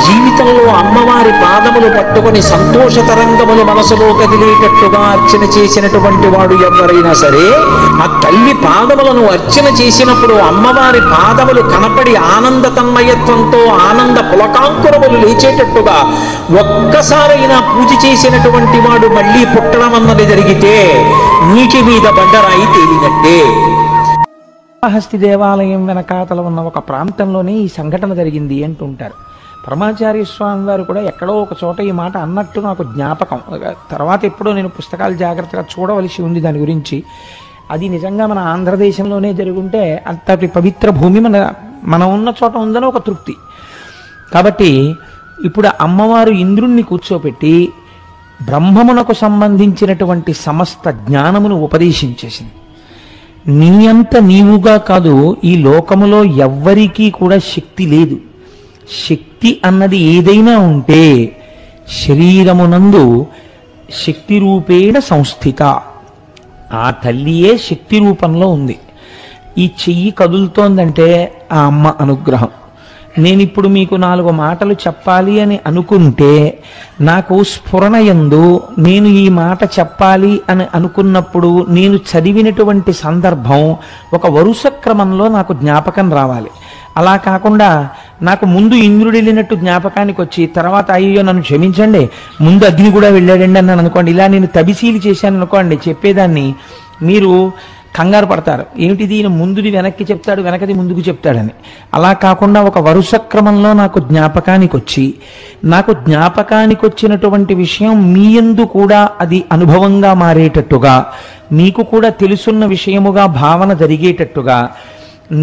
జీవితంలో అమ్మవారి పాదములు పట్టుకొని సంతోష తరంగములు మనసులో కదిలేటట్టుగా అర్చన చేసినటువంటి వాడు ఎవరైనా సరే, ఆ తల్లి పాదములను అర్చన చేసినప్పుడు అమ్మవారి పాదములు కనపడి ఆనంద తన్మయత్వంతో ఆనంద పులకాంకురములు లేచేటట్టుగా ఒక్కసారైనా పూజ చేసినటువంటి వాడు మళ్ళీ పుట్టడం అన్నది జరిగితే నీటి మీద బండరాయి తేలినట్టే. హస్తి దేవాలయం వెనకాతల ఉన్న ఒక ప్రాంతంలోనే ఈ సంఘటన జరిగింది అంటుంటారు. పరమాచార్య స్వామి వారు కూడా ఎక్కడో ఒక చోట ఈ మాట అన్నట్టు నాకు జ్ఞాపకం. తర్వాత ఎప్పుడో నేను పుస్తకాలు జాగ్రత్తగా చూడవలసి ఉంది దాని గురించి. అది నిజంగా మన ఆంధ్రదేశంలోనే జరుగుంటే అంతటి పవిత్ర భూమి మనం ఉన్న చోట ఉందని ఒక తృప్తి. కాబట్టి ఇప్పుడు అమ్మవారు ఇంద్రుణ్ణి కూర్చోపెట్టి బ్రహ్మమునకు సంబంధించినటువంటి సమస్త జ్ఞానమును ఉపదేశించేసింది. నీ అంత నీవుగా కాదు, ఈ లోకములో ఎవ్వరికీ కూడా శక్తి లేదు. శక్తి అన్నది ఏదైనా ఉంటే శరీరమునందు శక్తి రూపేణ సంస్థిత, ఆ తల్లియే శక్తి రూపంలో ఉంది. ఈ చెయ్యి కదులుతోందంటే ఆ అమ్మ అనుగ్రహం. నేనిప్పుడు మీకు 4 మాటలు చెప్పాలి అని అనుకుంటే నాకు స్ఫురణ యందు నేను ఈ మాట చెప్పాలి అని అనుకున్నప్పుడు నేను చదివినటువంటి సందర్భం ఒక వరుస క్రమంలో నాకు జ్ఞాపకం రావాలి. అలా కాకుండా నాకు ముందు ఇంద్రుడు వెళ్ళినట్టు జ్ఞాపకానికి వచ్చి తర్వాత అయ్యో నన్ను క్షమించండి ముందు అగ్ని కూడా వెళ్ళాడండి అన్నాను అనుకోండి, ఇలా నేను తబిసీలు చేశాను అనుకోండి, చెప్పేదాన్ని మీరు కంగారు పడతారు. ఏమిటిది ముందుది వెనక్కి చెప్తాడు, వెనకది ముందుకు చెప్తాడని. అలా కాకుండా ఒక వరుస క్రమంలో నాకు జ్ఞాపకానికి వచ్చి, నాకు జ్ఞాపకానికి వచ్చినటువంటి విషయం మీ యందు కూడా అది అనుభవంగా మారేటట్టుగా, మీకు కూడా తెలుసున్న విషయముగా భావన జరిగేటట్టుగా,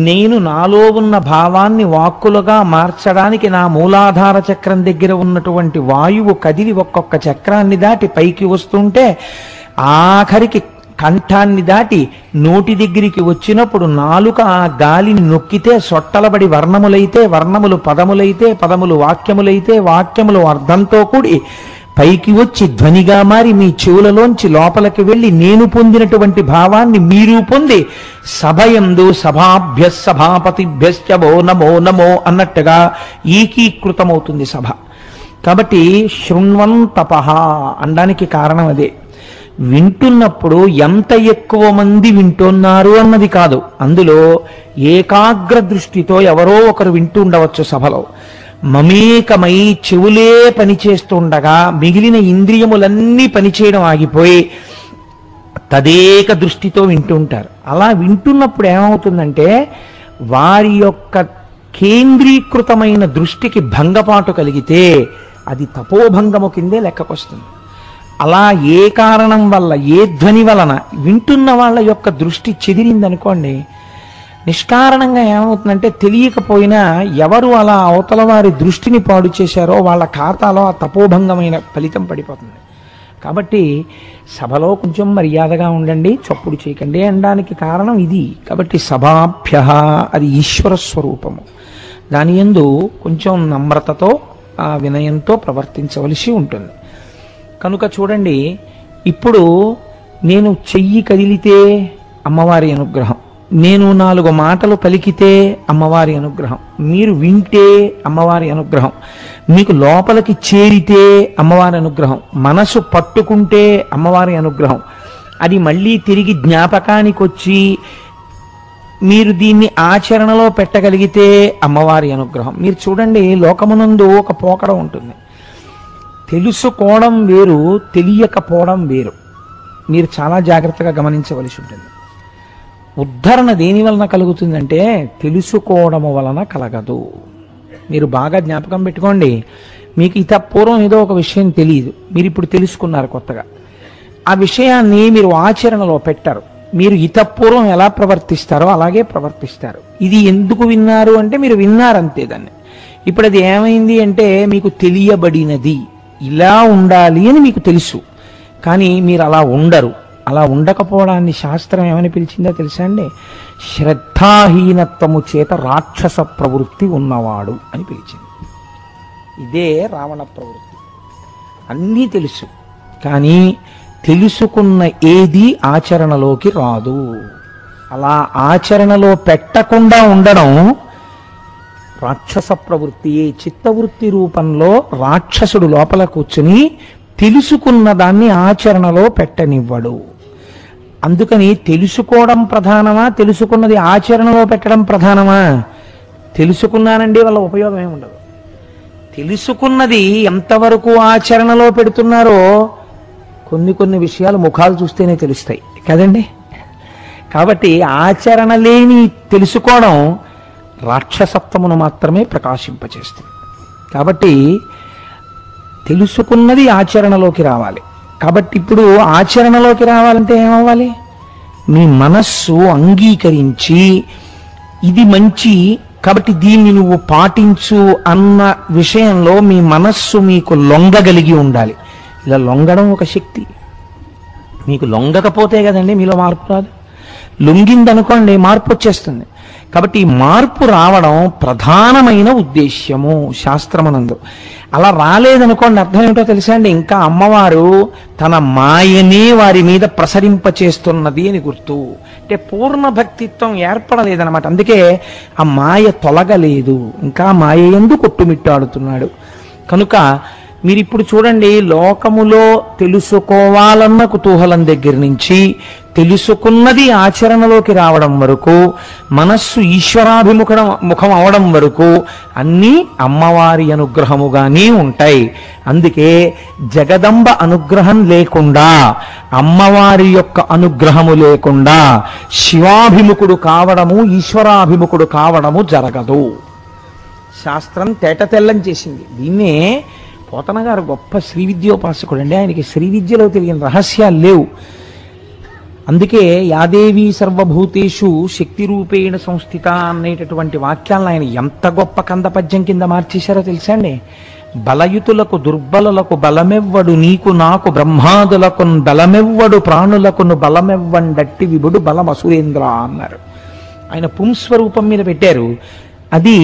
నేను నాలో ఉన్న భావాన్ని వాక్కులుగా మార్చడానికి నా మూలాధార చక్రం దగ్గర ఉన్నటువంటి వాయువు కదిలి ఒక్కొక్క చక్రాన్ని దాటి పైకి వస్తుంటే ఆఖరికి కంఠాన్ని దాటి నోటి దగ్గరికి వచ్చినప్పుడు నాలుక ఆ గాలిని నొక్కితే సొట్టలబడి వర్ణములైతే, వర్ణములు పదములైతే, పదములు వాక్యములైతే, వాక్యములు అర్థంతో కూడి పైకి వచ్చి ధ్వనిగా మారి మీ చెవులలోంచి లోపలికి వెళ్ళి నేను పొందినటువంటి భావాన్ని మీరు పొంది సభయందు సభాభ్య సభాపతిభ్యశ్చ వో నమో నమో అన్నట్టుగా ఏకీకృతమవుతుంది సభ. కాబట్టి శృణ్వంతపః అనడానికి కారణం అదే. వింటున్నప్పుడు ఎంత ఎక్కువ మంది వింటున్నారు అన్నది కాదు, అందులో ఏకాగ్ర దృష్టితో ఎవరో ఒకరు వింటూ ఉండవచ్చు సభలో. మమేకమై చెవులే పనిచేస్తుండగా మిగిలిన ఇంద్రియములన్నీ పనిచేయడం ఆగిపోయి తదేక దృష్టితో వింటూ ఉంటారు. అలా వింటున్నప్పుడు ఏమవుతుందంటే వారి యొక్క కేంద్రీకృతమైన దృష్టికి భంగపాటు కలిగితే అది తపోభంగము కిందే లెక్కకొస్తుంది. అలా ఏ కారణం వల్ల, ఏ ధ్వని వలన వింటున్న వాళ్ళ యొక్క దృష్టి చెదిరిందనుకోండి, నిష్కారణంగా ఏమవుతుందంటే తెలియకపోయినా ఎవరు అలా అవతల వారి దృష్టిని పాడు చేశారో వాళ్ళ ఖాతాలో ఆ తపోభంగమైన ఫలితం పడిపోతుంది. కాబట్టి సభలో కొంచెం మర్యాదగా ఉండండి, చప్పుడు చేయకండి అనడానికి కారణం ఇది. కాబట్టి సభాభ్య అది ఈశ్వర స్వరూపము, దాని యందు కొంచెం నమ్రతతో ఆ వినయంతో ప్రవర్తించవలసి ఉంటుంది. కనుక చూడండి, ఇప్పుడు నేను చెయ్యి కదిలితే అమ్మవారి అనుగ్రహం, నేను 4 మాటలు పలికితే అమ్మవారి అనుగ్రహం, మీరు వింటే అమ్మవారి అనుగ్రహం, మీకు లోపలికి చేరితే అమ్మవారి అనుగ్రహం, మనసు పట్టుకుంటే అమ్మవారి అనుగ్రహం, అది మళ్ళీ తిరిగి జ్ఞాపకానికి వచ్చి మీరు దీన్ని ఆచరణలో పెట్టగలిగితే అమ్మవారి అనుగ్రహం. మీరు చూడండి, లోకమునందు ఒక పోకడ ఉంటుంది. తెలుసుకోవడం వేరు, తెలియకపోవడం వేరు. మీరు చాలా జాగ్రత్తగా గమనించవలసి ఉంటుంది. ఉద్ధరణ దేని వలన కలుగుతుందంటే తెలుసుకోవడం వలన కలగదు. మీరు బాగా జ్ఞాపకం పెట్టుకోండి. మీకు ఇత పూర్వం ఏదో ఒక విషయం తెలియదు, మీరు ఇప్పుడు తెలుసుకున్నారు కొత్తగా. ఆ విషయాన్ని మీరు ఆచరణలో పెట్టారు. మీరు ఇతపూర్వం ఎలా ప్రవర్తిస్తారో అలాగే ప్రవర్తిస్తారు. ఇది ఎందుకు విన్నారు అంటే మీరు విన్నారంతే దాన్ని. ఇప్పుడు అది ఏమైంది అంటే మీకు తెలియబడినది, ఇలా ఉండాలి అని మీకు తెలుసు, కానీ మీరు అలా ఉండరు. అలా ఉండకపోవడాన్ని శాస్త్రం ఏమని పిలిచిందో తెలుసా అండి? శ్రద్ధాహీనత్వము చేత రాక్షస ప్రవృత్తి ఉన్నవాడు అని పిలిచింది. ఇదే రావణ ప్రవృత్తి. అన్నీ తెలుసు, కానీ తెలుసుకున్న ఏది ఆచరణలోకి రాదు. అలా ఆచరణలో పెట్టకుండా ఉండడం రాక్షస ప్రవృత్తియే. చిత్తవృత్తి రూపంలో రాక్షసుడు లోపల కూర్చుని తెలుసుకున్న దాన్ని ఆచరణలో పెట్టనివ్వడు. అందుకని తెలుసుకోవడం ప్రధానమా, తెలుసుకున్నది ఆచరణలో పెట్టడం ప్రధానమా? తెలుసుకున్నానండి వల్ల ఉపయోగం ఏమి ఉండదు. తెలుసుకున్నది ఎంతవరకు ఆచరణలో పెడుతున్నారో కొన్ని విషయాలు ముఖాలు చూస్తేనే తెలుస్తాయి కదండి. కాబట్టి ఆచరణ లేని తెలుసుకోవడం రాక్షసత్వమును మాత్రమే ప్రకాశింపచేస్తుంది. కాబట్టి తెలుసుకున్నది ఆచరణలోకి రావాలి. కాబట్టి ఇప్పుడు ఆచరణలోకి రావాలంటే ఏమవ్వాలి? మీ మనస్సు అంగీకరించి ఇది మంచి కాబట్టి దీన్ని నువ్వు పాటించు అన్న విషయంలో మీ మనస్సు మీకు లొంగగలిగి ఉండాలి. ఇలా లొంగడం ఒక శక్తి. మీకు లొంగకపోతే కదండి మీలో మార్పు రాదు. లొంగిందనుకోండి మార్పు వచ్చేస్తుంది. కాబట్టి ఈ మార్పు రావడం ప్రధానమైన ఉద్దేశ్యము శాస్త్రమునందు. అలా రాలేదనుకోండి అర్థం ఏమిటో తెలుసా అండి? ఇంకా అమ్మవారు తన మాయనే వారి మీద ప్రసరింపచేస్తున్నది అని గుర్తు. అంటే పూర్ణ భక్తిత్వం ఏర్పడలేదన్నమాట. అందుకే ఆ మాయ తొలగలేదు, ఇంకా మాయ యందు కొట్టుమిట్టాడుతున్నాడు. కనుక మీరు ఇప్పుడు చూడండి, లోకములో తెలుసుకోవాలన్న కుతూహలం దగ్గర నుంచి తెలుసుకున్నది ఆచరణలోకి రావడం వరకు, మనస్సు ఈశ్వరాభిముఖం అవడం వరకు అన్నీ అమ్మవారి అనుగ్రహముగానే ఉంటాయి. అందుకే జగదంబ అనుగ్రహం లేకుండా, అమ్మవారి యొక్క అనుగ్రహము లేకుండా శివాభిముఖుడు కావడము, ఈశ్వరాభిముఖుడు కావడము జరగదు. శాస్త్రం తేటతెల్లం చేసింది. దీన్నే పోతన గారు గొప్ప శ్రీ విద్యోపాసకుడు అండి. ఆయనకి శ్రీ విద్యలో తెలియని రహస్యాలు లేవు. అందుకే యాదేవి సర్వభూతేషు శక్తి రూపేణ సంస్థిత అనేటటువంటి వాక్యాలను ఆయన ఎంత గొప్ప కందపద్యం కింద మార్చేశారో తెలుసా అండి? బలయుతులకు దుర్బలులకు బలమెవ్వడు, నీకు నాకు బ్రహ్మాదులకు బలమెవ్వడు, ప్రాణులకును బలమెవ్వండట్టి విభుడు బలమసురేంద్ర అన్నారు. ఆయన పుంస్వరూపం మీద పెట్టారు. అది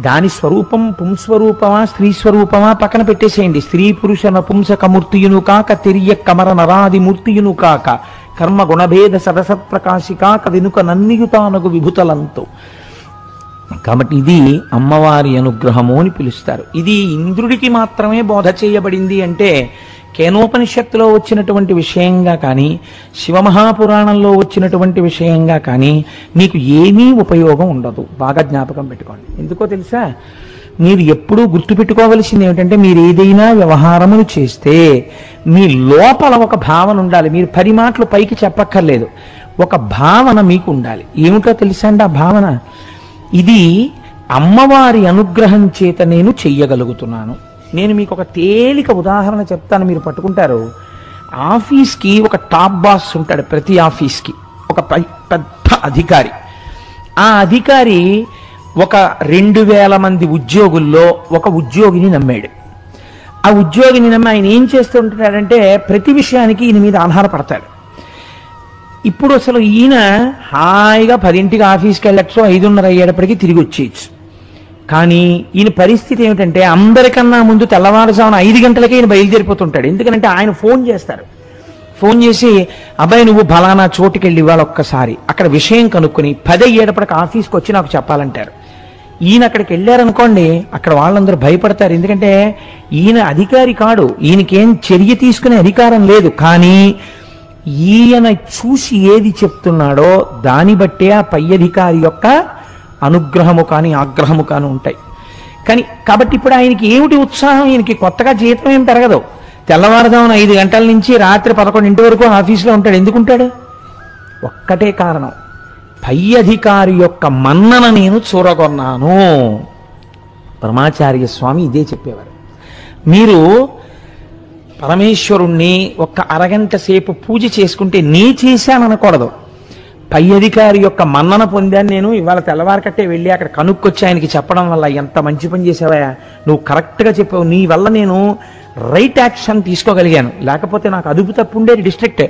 దాని స్వరూపం పుంస్వరూపమా స్త్రీ స్వరూపమా పక్కన పెట్టేసేయండి. స్త్రీ పురుష నపుంసక మూర్తియును కాక, తిరియ కమర నరాది మూర్తియును కాక, కర్మ గుణభేద సరసత్ప్రకాశి కాక, వెనుక నన్నియుతానగు విభుతలంతో. కాబట్టి ఇది అమ్మవారి అనుగ్రహము అని పిలుస్తారు. ఇది ఇంద్రుడికి మాత్రమే బోధ చేయబడింది అంటే కేనోపనిషత్తులో వచ్చినటువంటి విషయంగా కానీ, శివమహాపురాణంలో వచ్చినటువంటి విషయంగా కానీ మీకు ఏమీ ఉపయోగం ఉండదు. బాగా జ్ఞాపకం పెట్టుకోండి. ఎందుకో తెలుసా? మీరు ఎప్పుడూ గుర్తుపెట్టుకోవలసింది ఏమిటంటే, మీరు ఏదైనా వ్యవహారమును చేస్తే మీ లోపల ఒక భావన ఉండాలి. మీరు 10 మాటలు పైకి చెప్పక్కర్లేదు, ఒక భావన మీకు ఉండాలి. ఏమిటో తెలుసా అండి ఆ భావన? ఇది అమ్మవారి అనుగ్రహం చేత నేను చెయ్యగలుగుతున్నాను. నేను మీకు ఒక తేలిక ఉదాహరణ చెప్తాను, మీరు పట్టుకుంటారు. ఆఫీస్కి ఒక టాప్ బాస్ ఉంటాడు. ప్రతి ఆఫీస్కి ఒక పెద్ద అధికారి. ఆ అధికారి ఒక 2000 మంది ఉద్యోగుల్లో ఒక ఉద్యోగిని నమ్మాడు. ఆ ఉద్యోగిని నమ్మి ఆయన ఏం చేస్తుంటాడంటే ప్రతి విషయానికి ఈయన మీద ఆధారపడతాడు. ఇప్పుడు అసలు ఈయన హాయిగా 10ంటికి ఆఫీస్కి వెళ్ళచ్చు, 5:30 అయ్యేటప్పటికి తిరిగి వచ్చేయచ్చు. కానీ ఈయన పరిస్థితి ఏమిటంటే అందరికన్నా ముందు తెల్లవారుజామున 5 గంటలకే ఈయన బయలుదేరిపోతుంటాడు. ఎందుకంటే ఆయన ఫోన్ చేస్తారు. ఫోన్ చేసి, అబ్బాయి నువ్వు ఫలానా చోటుకి వెళ్ళి ఇవాళ ఒక్కసారి అక్కడ విషయం కనుక్కొని 10 అయ్యేటప్పటికి ఆఫీస్కి వచ్చి నాకు చెప్పాలంటారు. ఈయన అక్కడికి వెళ్ళారనుకోండి, అక్కడ వాళ్ళందరూ భయపడతారు. ఎందుకంటే ఈయన అధికారి కాడు, ఈయనకేం చర్య తీసుకునే అధికారం లేదు. కానీ ఈయన చూసి ఏది చెప్తున్నాడో దాన్ని బట్టే ఆ పై అధికారి యొక్క అనుగ్రహము కానీ ఆగ్రహము కానీ ఉంటాయి. కాబట్టి ఇప్పుడు ఆయనకి ఏమిటి ఉత్సాహం? ఈయనకి కొత్తగా జీతం ఏం పెరగదు. తెల్లవారుజామున 5 గంటల నుంచి రాత్రి 11 వరకు ఆఫీసులో ఉంటాడు. ఎందుకుంటాడు? ఒక్కటే కారణం, పై అధికారి యొక్క మన్నన నేను చూరగొన్నాను. పరమాచార్య స్వామి ఇదే చెప్పేవారు. మీరు పరమేశ్వరుణ్ణి ఒక్క అరగంట సేపు పూజ చేసుకుంటే నీ చేశాననకూడదు. పై అధికారి యొక్క మన్నన పొందాను నేను, ఇవాళ తెల్లవారకట్టే వెళ్ళి అక్కడ కనుక్కొచ్చి ఆయనకి చెప్పడం వల్ల ఎంత మంచి పని చేసావా, నువ్వు కరెక్ట్గా చెప్పావు, నీ వల్ల నేను రైట్ యాక్షన్ తీసుకోగలిగాను, లేకపోతే నాకు అదుపు తప్పు ఉండేది డిస్ట్రిక్ట్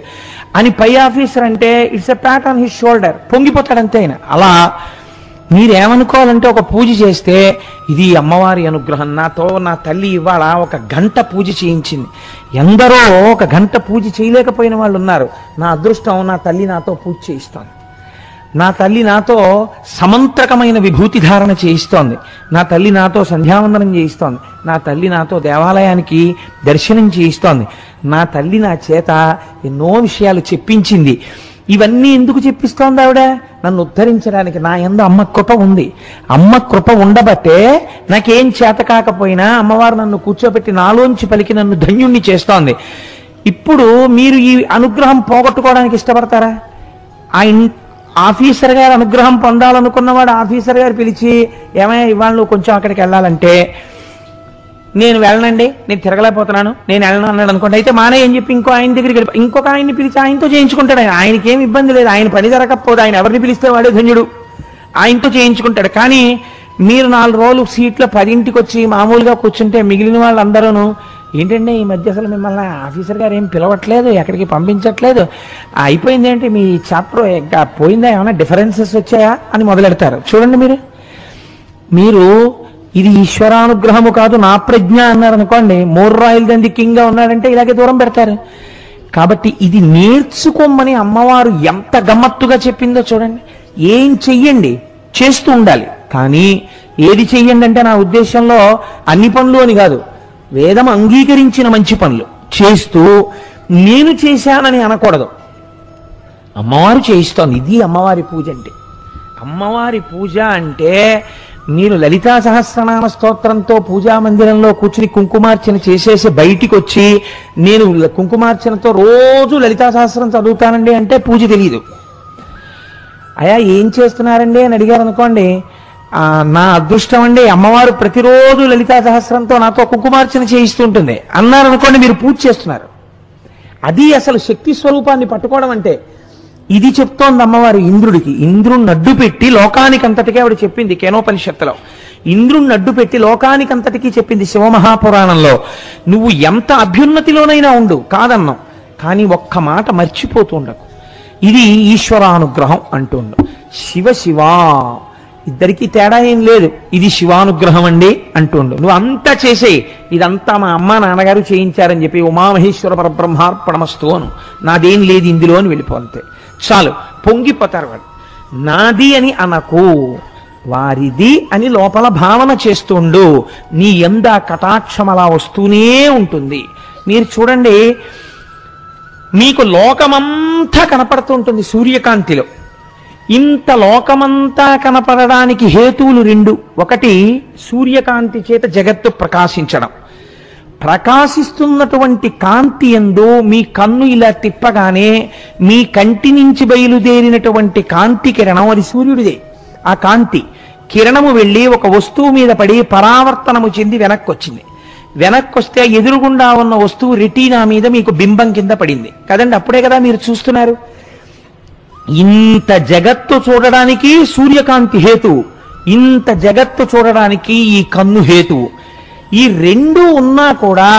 అని పై ఆఫీసర్ అంటే it's a pat on his shoulder, పొంగిపోతాడంతే ఆయన. అలా మీరేమనుకోవాలంటే ఒక పూజ చేస్తే ఇది అమ్మవారి అనుగ్రహం. నాతో నా తల్లి ఇవాళ 1 గంట పూజ చేయించింది. ఎందరో 1 గంట పూజ చేయలేకపోయిన వాళ్ళు ఉన్నారు. నా అదృష్టం, నా తల్లి నాతో పూజ చేయిస్తాను. నా తల్లి నాతో సమంత్రకమైన విభూతి ధారణ చేయిస్తోంది, నా తల్లి నాతో సంధ్యావందనం చేయిస్తోంది, నా తల్లి నాతో దేవాలయానికి దర్శనం చేయిస్తోంది, నా తల్లి నా చేత ఎన్నో విషయాలు చెప్పించింది. ఇవన్నీ ఎందుకు చెప్పిస్తోంది ఆవిడ? నన్ను ఉద్ధరించడానికి. నా యందు అమ్మ కృప ఉంది. అమ్మ కృప ఉండబట్టే నాకేం చేత కాకపోయినా అమ్మవారు నన్ను కూర్చోబెట్టి నాలోంచి పలికి నన్ను ధన్యుణ్ణి చేస్తోంది. ఇప్పుడు మీరు ఈ అనుగ్రహం పోగొట్టుకోవడానికి ఇష్టపడతారా? ఆయన ఆఫీసర్ గారు అనుగ్రహం పొందాలనుకున్నవాడు ఆఫీసర్ గారు పిలిచి ఏమైనా ఇవాళ నువ్వు కొంచెం అక్కడికి వెళ్ళాలంటే నేను వెళ్ళనండి, నేను తిరగలేకపోతున్నాను, నేను వెళ్ళను అన్నాడు అనుకోండి. అయితే మానే అని చెప్పి ఇంకో ఆయన దగ్గరికి వెళ్ళి ఇంకొక ఆయన్ని పిలిచి ఆయనతో చేయించుకుంటాడు. ఆయనకి ఏమి ఇబ్బంది లేదు, ఆయన పని జరగకపోతే ఆయన ఎవరిని పిలిస్తే వాడే ధన్యుడు, ఆయనతో చేయించుకుంటాడు. కానీ మీరు 4 రోజులు సీట్లో 10ంటికి వచ్చి మామూలుగా కూర్చుంటే మిగిలిన వాళ్ళందరూ ఏంటంటే ఈ మధ్య అసలు మిమ్మల్ని ఆఫీసర్ గారు ఏం పిలవట్లేదు, ఎక్కడికి పంపించట్లేదు, అయిపోయింది ఏంటి మీ చాప్టర్ ఇంకా పోయిందా, ఏమైనా డిఫరెన్సెస్ వచ్చాయా అని మొదలెడతారు. చూడండి మీరు ఇది ఈశ్వరానుగ్రహము కాదు నా ప్రజ్ఞ అన్నారు అనుకోండి, 3 రాయల దంది కింగ్గా ఉన్నాడంటే ఇలాగే దూరం పెడతారు. కాబట్టి ఇది నేర్చుకోమని అమ్మవారు ఎంత గమ్మత్తుగా చెప్పిందో చూడండి. ఏం చెయ్యండి, చేస్తూ ఉండాలి. కానీ ఏది చెయ్యండి అంటే నా ఉద్దేశంలో అన్ని పనులు అని కాదు, వేదం అంగీకరించిన మంచి పనులు చేస్తూ నేను చేశానని అనకూడదు. అమ్మవారు చేయిస్తోంది. ఇది అమ్మవారి పూజ అంటే. అమ్మవారి పూజ అంటే మీరు లలితా సహస్రనామ స్తోత్రంతో పూజా మందిరంలో కూర్చుని కుంకుమార్చన చేసేసి బయటికి వచ్చి నేను కుంకుమార్చనతో రోజు లలితా సహస్రం చదువుతానండి అంటే పూజ తెలియదు. అయ్యా ఏం చేస్తున్నారండి అని అడిగారు అనుకోండి, నా అదృష్టం అండి అమ్మవారు ప్రతిరోజు లలితా సహస్రంతో నాతో కుంకుమార్చన చేయిస్తుంటుంది అన్నారు అనుకోండి, మీరు పూజ చేస్తున్నారు. అది అసలు శక్తి స్వరూపాన్ని పట్టుకోవడం అంటే. ఇది చెప్తోంది అమ్మవారు ఇంద్రుడికి. ఇంద్రుణ్ణి అడ్డు పెట్టి లోకానికంతటికీ ఆవిడ చెప్పింది కేనోపనిషత్తులో. ఇంద్రుణ్ణి అడ్డు పెట్టి లోకానికంతటికీ చెప్పింది శివమహాపురాణంలో. నువ్వు ఎంత అభ్యున్నతిలోనైనా ఉండు కాదన్నాం, కానీ ఒక్క మాట మర్చిపోతూ ఉండకు, ఇది ఈశ్వరానుగ్రహం అంటుండు. శివ శివ ఇద్దరికీ తేడా ఏం లేదు, ఇది శివానుగ్రహం అండి అంటుండు. నువ్వు అంతా చేసేయి, ఇదంతా మా అమ్మ నాన్నగారు చేయించారని చెప్పి ఉమామహేశ్వర పరబ్రహ్మార్పణమస్తు అను, నాదేం లేదు ఇందులో అని వెళ్ళిపోతే చాలు. పొంగిపోతారు వాళ్ళు. నాది అని అనకు, వారిది అని లోపల భావన చేస్తుండు. నీ యందు కటాక్షం అలా వస్తూనే ఉంటుంది. మీరు చూడండి, మీకు లోకమంతా కనపడుతూ ఉంటుంది సూర్యకాంతిలో. ఇంత లోకమంతా కనపడడానికి హేతువులు 2. ఒకటి సూర్యకాంతి చేత జగత్తు ప్రకాశించడం. ప్రకాశిస్తున్నటువంటి కాంతి యందు మీ కన్ను ఇలా తిప్పగానే మీ కంటి నుంచి బయలుదేరినటువంటి కాంతి కిరణం అది సూర్యుడిదే. ఆ కాంతి కిరణము వెళ్ళి ఒక వస్తువు మీద పడి పరావర్తనము చెంది వెనక్కి వచ్చింది. వెనక్కి వస్తే ఎదురుగుండా ఉన్న వస్తువు రెటీనా మీద మీకు బింబం కింద పడింది కదండి. అప్పుడే కదా మీరు చూస్తున్నారు. ఇంత జగత్తు చూడడానికి సూర్యకాంతి హేతువు, ఇంత జగత్తు చూడడానికి ఈ కన్ను హేతువు. ఈ 2 ఉన్నా కూడా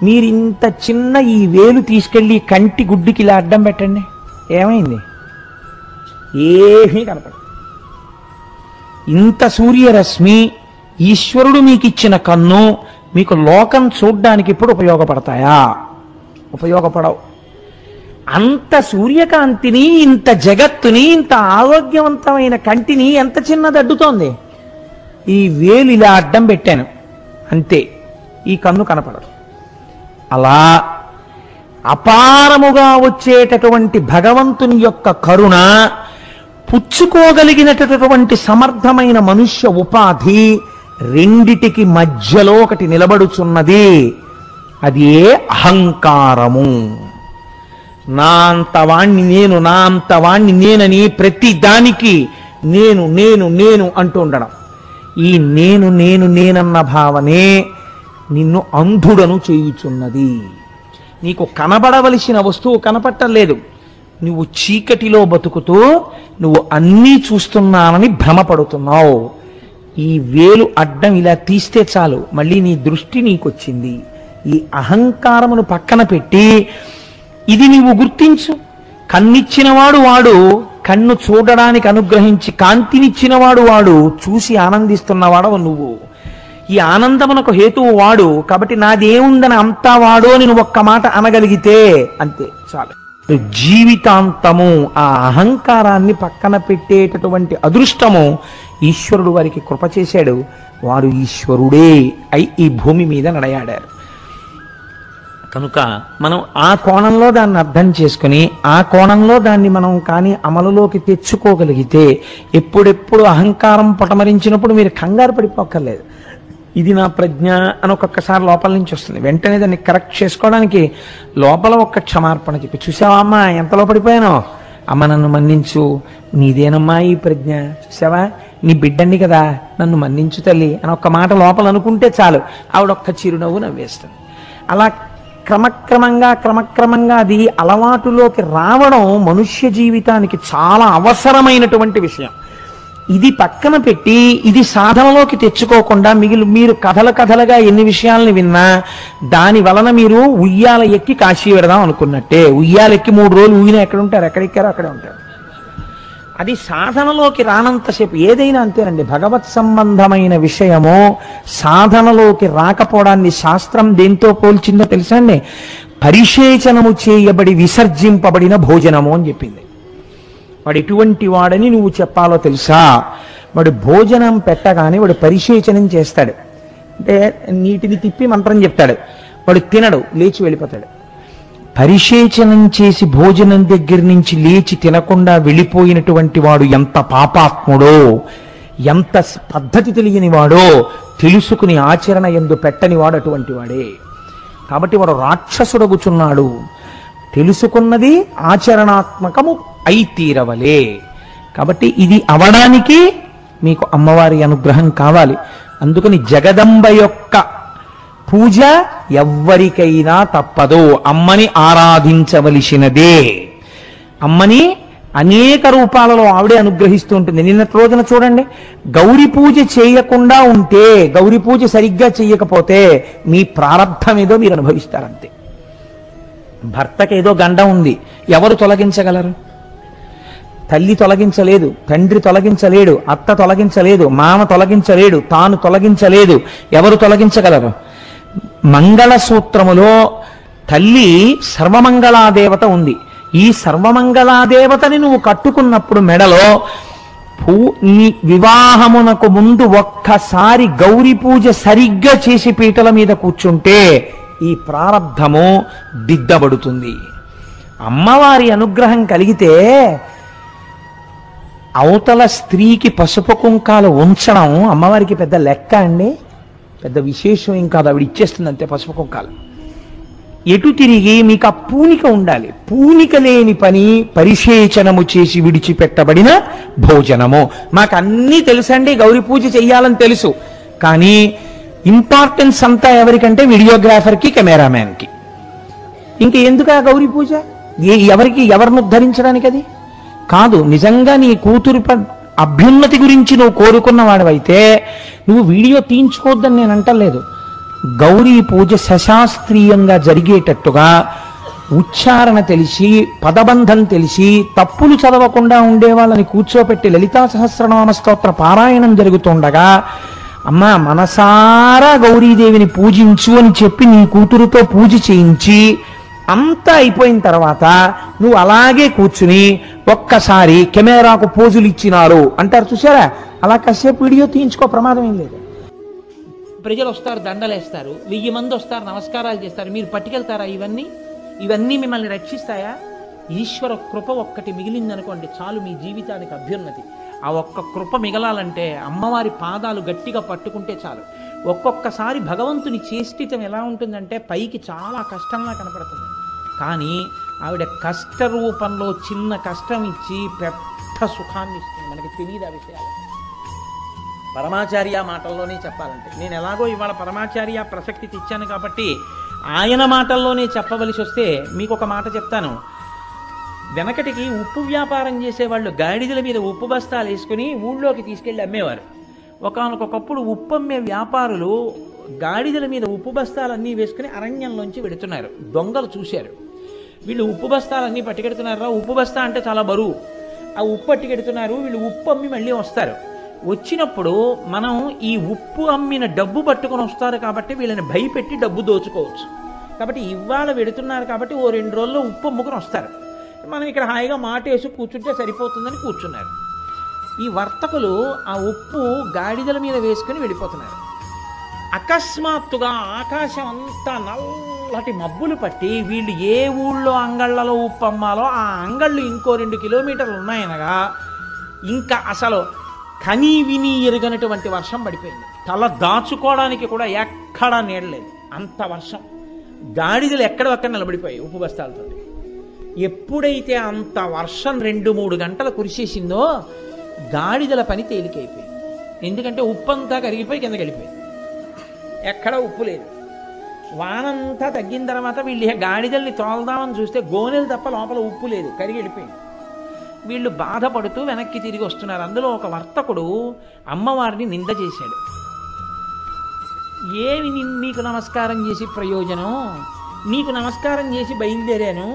మీరు ఇంత చిన్న ఈ వేలు తీసుకెళ్ళి కంటి గుడ్డికి ఇలా అడ్డం పెట్టండి, ఏమైంది? ఏమీ కనపడదు. ఇంత సూర్యరశ్మి, ఈశ్వరుడు మీకు ఇచ్చిన కన్ను, మీకు లోకం చూడ్డానికి ఇప్పుడు ఉపయోగపడతాయా? ఉపయోగపడవు. అంత సూర్యకాంతిని, ఇంత జగత్తుని, ఇంత ఆరోగ్యవంతమైన కంటిని ఎంత చిన్నది అడ్డుతోంది? ఈ వేలు ఇలా అడ్డం పెట్టాను అంతే, ఈ కన్ను కనపడదు. అలా అపారముగా వచ్చేటటువంటి భగవంతుని యొక్క కరుణ, పుచ్చుకోగలిగినటువంటి సమర్థమైన మనుష్య ఉపాధి, రెండిటికి మధ్యలో ఒకటి నిలబడుచున్నది. అది ఏ అహంకారము. నా అంతవాణ్ణి నేను, నా అంతవాణ్ణి నేనని ప్రతి దానికి నేను నేను నేను అంటూ ఉండడం. ఈ నేను నేను నేనన్న భావనే నిన్ను అంధుడను చేయుచున్నది. నీకు కనబడవలసిన వస్తువు కనపట్టలేదు. నువ్వు చీకటిలో బతుకుతూ నువ్వు అన్నీ చూస్తున్నానని భ్రమపడుతున్నావు. ఈ వేలు అడ్డం ఇలా తీస్తే చాలు, మళ్ళీ నీ దృష్టి నీకొచ్చింది. ఈ అహంకారమును పక్కన పెట్టి ఇది నీవు గుర్తించు. కన్నిచ్చినవాడు వాడు, కన్ను చూడడానికి అనుగ్రహించి కాంతినిచ్చినవాడు వాడు, చూసి ఆనందిస్తున్నవాడవు నువ్వు. ఈ ఆనందమునకు హేతువు వాడు. కాబట్టి నాదేముందని అంతా వాడు అని నువ్వు ఒక్క మాట అనగలిగితే అంతే చాలు. జీవితాంతము ఆ అహంకారాన్ని పక్కన పెట్టేటటువంటి అదృష్టము ఈశ్వరుడు వారికి కృప చేశాడు. వారు ఈశ్వరుడే అయి ఈ భూమి మీద నడయాడారు. కనుక మనం ఆ కోణంలో దాన్ని అర్థం చేసుకుని ఆ కోణంలో దాన్ని మనం కానీ అమలులోకి తెచ్చుకోగలిగితే ఎప్పుడెప్పుడు అహంకారం పొటమరించినప్పుడు మీరు కంగారు పడిపోక్కర్లేదు. ఇది నా ప్రజ్ఞ అని ఒక్కొక్కసారి లోపల నుంచి వస్తుంది. వెంటనే దాన్ని కరెక్ట్ చేసుకోవడానికి లోపల ఒక్క క్షమార్పణ చెప్పి, చూసావా అమ్మా ఎంతలో పడిపోయానో, అమ్మ నన్ను మన్నించు, నీదేనమ్మా ఈ ప్రజ్ఞ, చూసావా నీ బిడ్డండి కదా, నన్ను మన్నించు తల్లి అని ఒక్క మాట లోపల అనుకుంటే చాలు, ఆవిడొక్క చిరునవ్వు నవ్వేస్తుంది. అలా క్రమక్రమంగా అది అలవాటులోకి రావడం మనుష్య జీవితానికి చాలా అవసరమైనటువంటి విషయం. ఇది పక్కన పెట్టి ఇది సాధనలోకి తెచ్చుకోకుండా మీరు కథలుగా ఎన్ని విషయాలను విన్నా దాని వలన మీరు ఉయ్యాల ఎక్కి కాశీ పెడదాం అనుకున్నట్టే. ఉయ్యాల ఎక్కి 3 రోజులు ఊగినా ఎక్కడ ఉంటారు, ఎక్కడెక్కారో అక్కడే ఉంటారు. అది సాధనలోకి రానంతసేపు ఏదైనా అంతేనండి. భగవత్ సంబంధమైన విషయము సాధనలోకి రాకపోవడాన్ని శాస్త్రం దేంతో పోల్చిందో తెలుసా అండి? పరిశేచనము చేయబడి విసర్జింపబడిన భోజనము అని చెప్పింది. వాడు ఎటువంటి వాడని నువ్వు చెప్పాలో తెలుసా? వాడు భోజనం పెట్టగానే వాడు పరిశేచనం చేస్తాడు, అంటే నీటిని తిప్పి మంత్రం చెప్తాడు, వాడు తినడు, లేచి వెళ్ళిపోతాడు. పరిశేచనం చేసి భోజనం దగ్గర నుంచి లేచి తినకుండా వెళ్ళిపోయినటువంటి వాడు ఎంత పాపాత్ముడో, ఎంత పద్ధతి తెలియని వాడో తెలుసుకుని ఆచరణ ఎందు పెట్టని వాడు అటువంటి వాడే. కాబట్టి వాడు రాక్షసుడగుచున్నాడు. తెలుసుకున్నది ఆచరణాత్మకము అయి తీరవలే. కాబట్టి ఇది అవడానికి మీకు అమ్మవారి అనుగ్రహం కావాలి. అందుకని జగదంబ యొక్క పూజ ఎవ్వరికైనా తప్పదు. అమ్మని ఆరాధించవలసినదే. అమ్మని అనేక రూపాలలో ఆవిడే అనుగ్రహిస్తూ ఉంటుంది. నిన్నటి రోజున చూడండి, గౌరీ పూజ చేయకుండా ఉంటే, గౌరీ పూజ సరిగ్గా చెయ్యకపోతే మీ ప్రారంధం ఏదో మీరు అనుభవిస్తారంతే. భర్తకేదో గండం ఉంది, ఎవరు తొలగించగలరు? తల్లి తొలగించలేదు, తండ్రి తొలగించలేడు, అత్త తొలగించలేదు, మామ తొలగించలేడు, తాను తొలగించలేదు. ఎవరు తొలగించగలరు? మంగళసూత్రములో తల్లి సర్వమంగళాదేవత ఉంది. ఈ సర్వమంగళాదేవతని నువ్వు కట్టుకున్నప్పుడు మెడలో నీ వివాహమునకు ముందు ఒక్కసారి గౌరీ పూజ సరిగ్గా చేసి పీటల మీద కూర్చుంటే ఈ ప్రారబ్ధము దిద్దబడుతుంది. అమ్మవారి అనుగ్రహం కలిగితే అవతల స్త్రీకి పసుపు కుంకాలు ఉంచడం అమ్మవారికి పెద్ద లెక్క అండి, పెద్ద విశేషం ఏం కాదు. ఆవిడ ఇచ్చేస్తుంది అంతే పసుపు కుంకాలు. ఎటు తిరిగి మీకు ఆ పూనిక ఉండాలి. పూనిక లేని పని పరిశేచనము చేసి విడిచిపెట్టబడిన భోజనము. మాకు అన్నీ తెలుసండి, గౌరీ పూజ చెయ్యాలని తెలుసు, కానీ ఇంపార్టెన్స్ అంతా ఎవరికంటే వీడియోగ్రాఫర్కి, కెమెరామ్యాన్కి. ఇంక ఎందుకు ఆ గౌరీ పూజ? ఎవరిని ఉద్ధరించడానికి అది కాదు. నిజంగా నీ కూతురు అభ్యున్నతి గురించి నువ్వు కోరుకున్న వాడివైతే నువ్వు వీడియో తీయించుకోవద్దని నేను అంటలేదు. గౌరీ పూజ సశాస్త్రీయంగా జరిగేటట్టుగా ఉచ్చారణ తెలిసి, పదబంధం తెలిసి, తప్పులు చదవకుండా ఉండే వాళ్ళని కూర్చోపెట్టి లలితా సహస్రనామ స్తోత్ర పారాయణం జరుగుతుండగా అమ్మా మనసారా గౌరీదేవిని పూజించు అని చెప్పి నీ కూతురుతో పూజ చేయించి అంతా అయిపోయిన తర్వాత నువ్వు అలాగే కూర్చుని ఒక్కసారి కెమెరాకు పోజులు ఇచ్చినారు అంటారు చూసారా, అలా కాసేపు వీడియో తీయించుకో, ప్రమాదం ఏం లేదు. ప్రజలు వస్తారు, దండలేస్తారు, 1000 మంది వస్తారు, నమస్కారాలు చేస్తారు, మీరు పట్టుకెళ్తారా? ఇవన్నీ మిమ్మల్ని రక్షిస్తాయా? ఈశ్వర కృప ఒక్కటి మిగిలిందనుకోండి చాలు, మీ జీవితానికి అభ్యున్నతి. ఆ ఒక్క కృప మిగలాలంటే అమ్మవారి పాదాలు గట్టిగా పట్టుకుంటే చాలు. ఒక్కొక్కసారి భగవంతుని చేష్టితం ఎలా ఉంటుందంటే పైకి చాలా కష్టంగా కనపడుతుంది, కానీ ఆవిడ కష్ట రూపంలో చిన్న కష్టం ఇచ్చి పెద్ద సుఖాన్ని ఇస్తుంది. మనకి తెలియదు ఆ విషయాలు. పరమాచార్య మాటల్లోనే చెప్పాలంటే, నేను ఎలాగో ఇవాళ పరమాచార్య ప్రసక్తి తెచ్చాను కాబట్టి ఆయన మాటల్లోనే చెప్పవలసి వస్తే మీకు ఒక మాట చెప్తాను. వెనకటికి ఉప్పు వ్యాపారం చేసేవాళ్ళు గాడిదల మీద ఉప్పు బస్తాలు వేసుకుని ఊళ్ళోకి తీసుకెళ్ళి అమ్మేవారు. ఒకానొకప్పుడు ఉప్పు అమ్మే వ్యాపారులు గాడిదల మీద ఉప్పు బస్తాలన్నీ వేసుకుని అరణ్యంలోంచి వెడుతున్నారు. దొంగలు చూశారు, వీళ్ళు ఉప్పు బస్తాలన్నీ పట్టుకెడుతున్నారా, ఉప్పు బస్తా అంటే చాలా బరువు, ఆ ఉప్పు పట్టుకెడుతున్నారు, వీళ్ళు ఉప్పు అమ్మి మళ్ళీ వస్తారు. వచ్చినప్పుడు మనం ఈ ఉప్పు అమ్మిన డబ్బు పట్టుకొని వస్తారు కాబట్టి వీళ్ళని భయపెట్టి డబ్బు దోచుకోవచ్చు. కాబట్టి ఇవాళ వెడుతున్నారు కాబట్టి ఓ 2 రోజుల్లో ఉప్పు అమ్ముకుని వస్తారు. మనం ఇక్కడ హాయిగా మాట వేసి కూర్చుంటే సరిపోతుందని కూర్చున్నారు. ఈ వర్తకులు ఆ ఉప్పు గాడిదల మీద వేసుకుని వెళ్ళిపోతున్నారు. అకస్మాత్తుగా ఆకాశం అంతా నల్లటి మబ్బులు పట్టి వీళ్ళు ఏ ఊళ్ళో అంగళ్ళలో ఉప్పు అమ్మాలో ఆ అంగళ్ళు ఇంకో 2 కిలోమీటర్లు ఉన్నాయనగా ఇంకా అసలు కనీ విని ఎరుగనటువంటి వర్షం పడిపోయింది. తల దాచుకోవడానికి కూడా ఎక్కడా నీడలేదు, అంత వర్షం. గాడిదలు ఎక్కడొక్కడ నిలబడిపోయాయి ఉప్పు బస్తాలతో. ఎప్పుడైతే అంత వర్షం 2-3 గంటలు కురిసేసిందో గాడిదల పని తేలికైపోయింది. ఎందుకంటే ఉప్పు అంతా కరిగిపోయి కిందకి వెళ్ళిపోయింది, ఎక్కడ ఉప్పు లేదు. వానంతా తగ్గిన తర్వాత వీళ్ళు గాడిదల్ని తోలదామని చూస్తే గోనెలు తప్ప లోపల ఉప్పు లేదు, కరిగి వెళ్ళిపోయింది. వీళ్ళు బాధపడుతూ వెనక్కి తిరిగి వస్తున్నారు. అందులో ఒక వర్తకుడు అమ్మవారిని నింద చేశాడు. ఏమి నీకు నమస్కారం చేసి ప్రయోజనం, నీకు నమస్కారం చేసి బయలుదేరాను,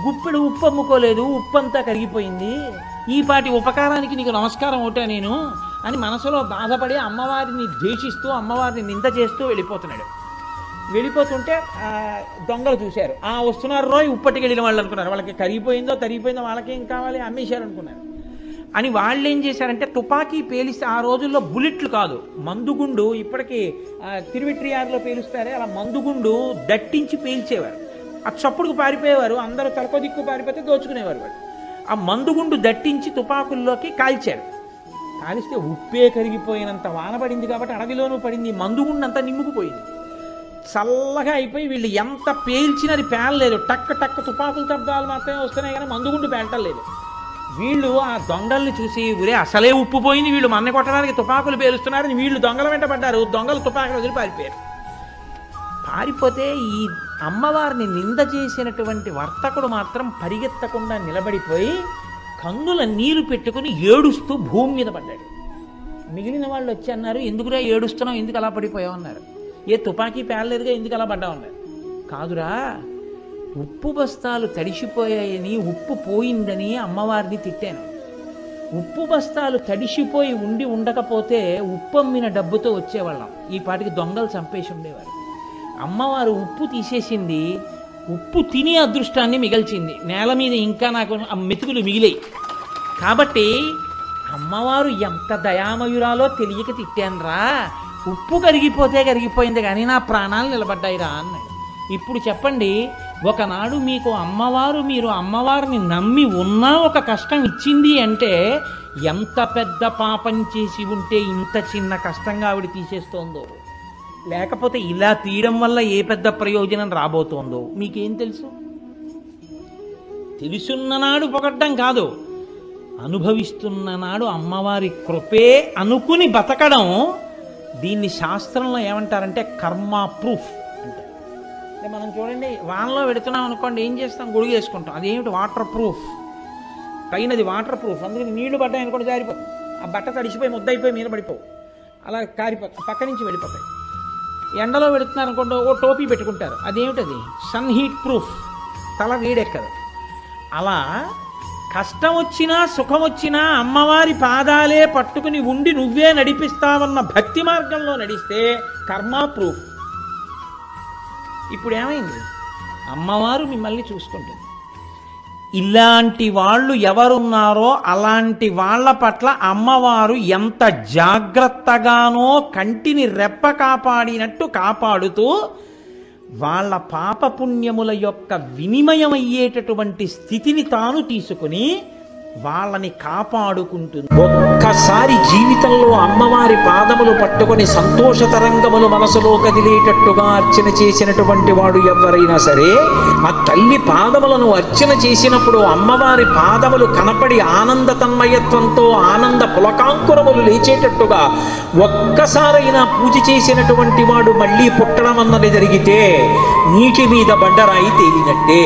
గుప్పెడు ఉప్పు అమ్ముకోలేదు, ఉప్పు అంతా కరిగిపోయింది, ఈ పాటి ఉపకారానికి నీకు నమస్కారం ఒకటా నేను అని మనసులో బాధపడి అమ్మవారిని ద్వేషిస్తూ అమ్మవారిని నింద చేస్తూ వెళ్ళిపోతున్నాడు. వెళ్ళిపోతుంటే దొంగలు చూశారు. వస్తున్నారు రోయ్ ఉప్పటికి వెళ్ళిన వాళ్ళు అనుకున్నారు. వాళ్ళకి కరిగిపోయిందో తరిగిపోయిందో వాళ్ళకేం కావాలి, అమ్మేశారు అనుకున్నారు. అని వాళ్ళు ఏం చేశారంటే తుపాకీ పేలిస్తే, ఆ రోజుల్లో బుల్లెట్లు కాదు, మందుగుండు, ఇప్పటికీ తిరువిట్రియారులో పేలుస్తారే అలా మందుగుండు దట్టించి పేల్చేవారు. ఆ చప్పుడుకు పారిపోయేవారు, అందరూ తలకో దిక్కు పారిపోతే దోచుకునేవారు వాళ్ళు. ఆ మందుగుండు దట్టించి తుపాకుల్లోకి కాల్చారు. కాలిస్తే ఉప్పే కరిగిపోయినంత వాన పడింది కాబట్టి అడవిలోనూ పడింది, మందుగుండు అంతా నిమ్ముకుపోయింది, చల్లగా అయిపోయి వీళ్ళు ఎంత పేల్చినది పేలలేదు. టక్ టక్ తుపాకుల శబ్దాలు మాత్రమే వస్తున్నాయి కానీ మందుగుండు పేలటం లేదు. వీళ్ళు ఆ దొంగల్ని చూసి ఊరే అసలే ఉప్పు పోయింది, వీళ్ళు మన్న కొట్టడానికి తుపాకులు పేలుస్తున్నారని వీళ్ళు దొంగల వెంట పడ్డారు. దొంగలు తుపాకులు వదిలి పారిపోయారు. పారిపోతే ఈ అమ్మవారిని నింద చేసినటువంటి వర్తకుడు మాత్రం పరిగెత్తకుండా నిలబడిపోయి కన్నుల నీరు పెట్టుకుని ఏడుస్తూ భూమి మీద పడ్డాడు. మిగిలిన వాళ్ళు వచ్చి అన్నారు, ఎందుకురా ఏడుస్తున్నావు, ఎందుకు అలా పడిపోయావు అన్నారు. ఏ తుపాకీ పేలలేదుగా, ఎందుకు అలా పడ్డావు అన్నారు. కాదురా, ఉప్పు బస్తాలు తడిసిపోయాయని, ఉప్పు పోయిందని అమ్మవారిని తిట్టాను. ఉప్పు బస్తాలు తడిసిపోయి ఉండకపోతే ఉప్పు అమ్మిన డబ్బుతో వచ్చేవాళ్ళం, ఈ పాటికి దొంగలు చంపేసి ఉండేవారు. అమ్మవారు ఉప్పు తీసేసింది, ఉప్పు తినే అదృష్టాన్ని మిగిల్చింది. నేల మీద ఇంకా నాకు మెతుకులు మిగిలాయి. కాబట్టి అమ్మవారు ఎంత దయామయురాలో తెలియక తిట్టానురా, ఉప్పు కరిగిపోతే కరిగిపోయింది కానీ నా ప్రాణాలు నిలబడ్డాయిరా అన్నాడు. ఇప్పుడు చెప్పండి, ఒకనాడు మీకు అమ్మవారు, మీరు అమ్మవారిని నమ్మి ఉన్నా ఒక కష్టం ఇచ్చింది అంటే ఎంత పెద్ద పాపం చేసి ఉంటే ఇంత చిన్న కష్టంగా ఆవిడ తీసేస్తోందో, లేకపోతే ఇలా తీయడం వల్ల ఏ పెద్ద ప్రయోజనం రాబోతోందో మీకేం తెలుసు? తెలుసున్ననాడు పొగడ్డం కాదు, అనుభవిస్తున్న నాడు అమ్మవారి కృపే అనుకుని బతకడం. దీన్ని శాస్త్రంలో ఏమంటారంటే కర్మ ప్రూఫ్ అంటే. మనం చూడండి, వానలో పెడుతున్నాం అనుకోండి, ఏం చేస్తాం, గొడుగు వేసుకుంటాం. అదేమిటి, వాటర్ ప్రూఫ్, పైనది వాటర్ ప్రూఫ్. అందుకని నీళ్లు పడ్డాయి అనుకోండి జారిపోతుంది, ఆ బట్ట తడిసిపోయి ముద్దయిపోయి మీద పడిపోవు, అలా కారిపోతాయి, పక్క నుంచి వెళ్ళిపోతాయి. ఎండలో పెడుతున్నారు అనుకోండి, ఓ టోపీ పెట్టుకుంటారు, అదేమిటది, సన్ హీట్ ప్రూఫ్, తల వేడెక్కదు. అలా కష్టం వచ్చినా సుఖం వచ్చినా అమ్మవారి పాదాలే పట్టుకుని ఉండి నువ్వే నడిపిస్తావన్న భక్తి మార్గంలో నడిస్తే కర్మ ప్రూఫ్. ఇప్పుడు ఏమైంది, అమ్మవారు మిమ్మల్ని చూసుకుంటుంది. ఇలాంటి వాళ్ళు ఎవరున్నారో అలాంటి వాళ్ళ పట్ల అమ్మవారు ఎంత జాగ్రత్తగానో కంటిని రెప్ప కాపాడినట్టు కాపాడుతూ వాళ్ళ పాపపుణ్యముల యొక్క వినిమయమయ్యేటటువంటి స్థితిని తాను తీసుకుని వాళ్ళని కాపాడుకుంటుంది. ఒక్కసారి జీవితంలో అమ్మవారి పాదములు పట్టుకొని సంతోష తరంగములు మనసులో కదిలేటట్టుగా అర్చన చేసినటువంటి వాడు ఎవరైనా సరే, ఆ తల్లి పాదములను అర్చన చేసినప్పుడు అమ్మవారి పాదములు కనపడి ఆనంద తన్మయత్వంతో ఆనంద పులకాంకురములు లేచేటట్టుగా ఒక్కసారైనా పూజ చేసినటువంటి వాడు మళ్ళీ పుట్టడం అన్నది జరిగితే నీటి మీద బండరాయి తేలినట్టే.